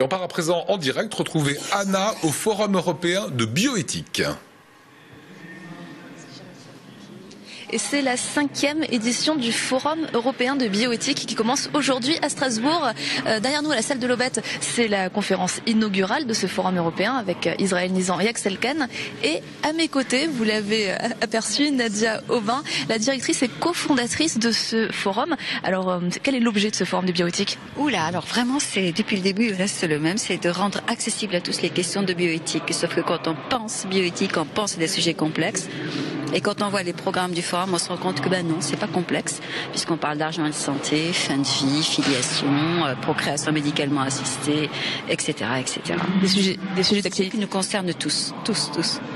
Et on part à présent en direct retrouver Anna au Forum européen de bioéthique. Et c'est la 5e édition du Forum européen de bioéthique qui commence aujourd'hui à Strasbourg. Derrière nous, à la salle de l'Aubette, c'est la conférence inaugurale de ce Forum européen avec Israël Nizan et Axel Kahn. Et à mes côtés, vous l'avez aperçu, Nadia Aubin, la directrice et cofondatrice de ce forum. Alors, quel est l'objet de ce Forum de bioéthique? Oula, alors vraiment, c'est depuis le début, il reste le même, c'est de rendre accessible à tous les questions de bioéthique. Sauf que quand on pense bioéthique, on pense à des sujets complexes. Et quand on voit les programmes du forum, on se rend compte que non, c'est pas complexe, puisqu'on parle d'argent et de santé, fin de vie, filiation, procréation médicalement assistée, etc., etc. Des sujets d'actualité qui nous concernent tous.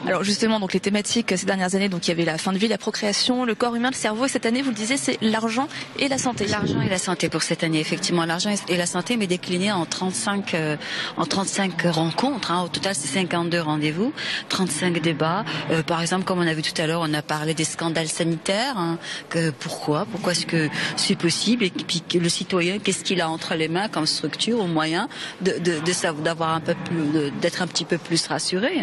Alors justement, donc les thématiques ces dernières années, donc il y avait la fin de vie, la procréation, le corps humain, le cerveau, et cette année, vous le disiez, c'est l'argent et la santé. L'argent et la santé pour cette année, effectivement, l'argent et la santé, mais décliné en 35 rencontres. Au total, c'est 52 rendez-vous, 35 débats. Par exemple, comme on a vu tout à l'heure, on a parlé des scandales sanitaires. Pourquoi est-ce que c'est possible? Et puis le citoyen, qu'est-ce qu'il a entre les mains comme structure ou moyen d'avoir d'être un petit peu plus rassuré.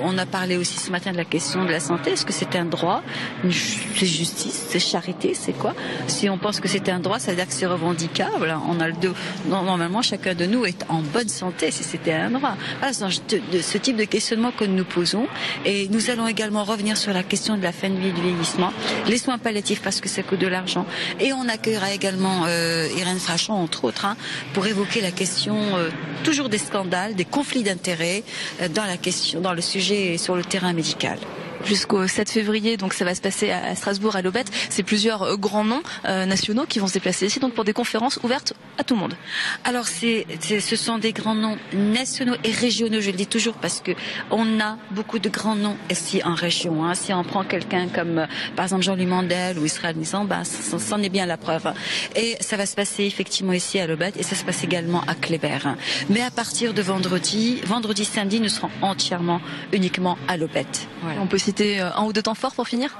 On a parlé aussi ce matin de la question de la santé. Est-ce que c'est un droit? C'est justice? C'est charité? C'est quoi? Si on pense que c'est un droit, ça veut dire que c'est revendicable. On a normalement, chacun de nous est en bonne santé si c'était un droit. Voilà, c'est ce type de questionnement que nous nous posons. Et nous allons également revenir sur la question de la fin de vie et du vieillissement, les soins palliatifs parce que ça coûte de l'argent. Et on accueillera également Irène Frachon, entre autres, pour évoquer la question toujours des scandales, des conflits d'intérêts dans le sujet sur le terrain médical. Jusqu'au 7 février, donc ça va se passer à Strasbourg, à l'Aubette. C'est plusieurs grands noms nationaux qui vont se déplacer ici, donc pour des conférences ouvertes à tout le monde. Alors ce sont des grands noms nationaux et régionaux, je le dis toujours, parce que on a beaucoup de grands noms ici en région. Si on prend quelqu'un comme par exemple Jean-Louis Mandel ou Israël Nizan, c'en est bien la preuve. Et ça va se passer effectivement ici à l'Aubette et ça se passe également à Kléber. Mais à partir de vendredi, samedi, nous serons uniquement à l'Aubette. Voilà. On peut citer un ou deux temps forts pour finir?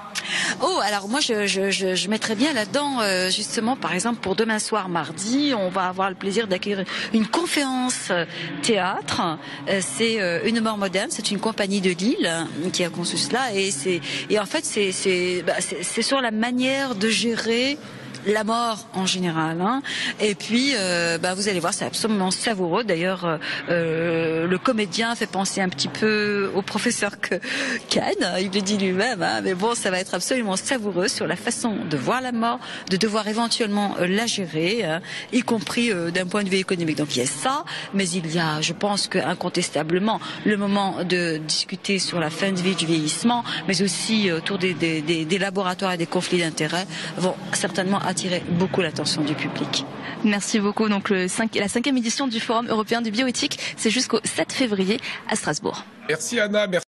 Alors moi je mettrais bien là-dedans justement par exemple pour demain soir mardi, on va avoir le plaisir d'accueillir une conférence théâtre. C'est Une mort moderne, c'est une compagnie de Lille qui a conçu cela et en fait c'est sur la manière de gérer la mort en général. Et puis vous allez voir, c'est absolument savoureux. D'ailleurs le comédien fait penser un petit peu au professeur Kahn, il le dit lui-même, mais bon, ça va être absolument savoureux sur la façon de voir la mort, de devoir éventuellement la gérer, y compris d'un point de vue économique. Donc il y a ça, mais il y a, je pense que incontestablement, le moment de discuter sur la fin de vie du vieillissement, mais aussi autour des laboratoires et des conflits d'intérêts vont certainement attirer beaucoup l'attention du public. Merci beaucoup. Donc la 5e édition du Forum européen de bioéthique, c'est jusqu'au 7 février à Strasbourg. Merci Anna. Merci.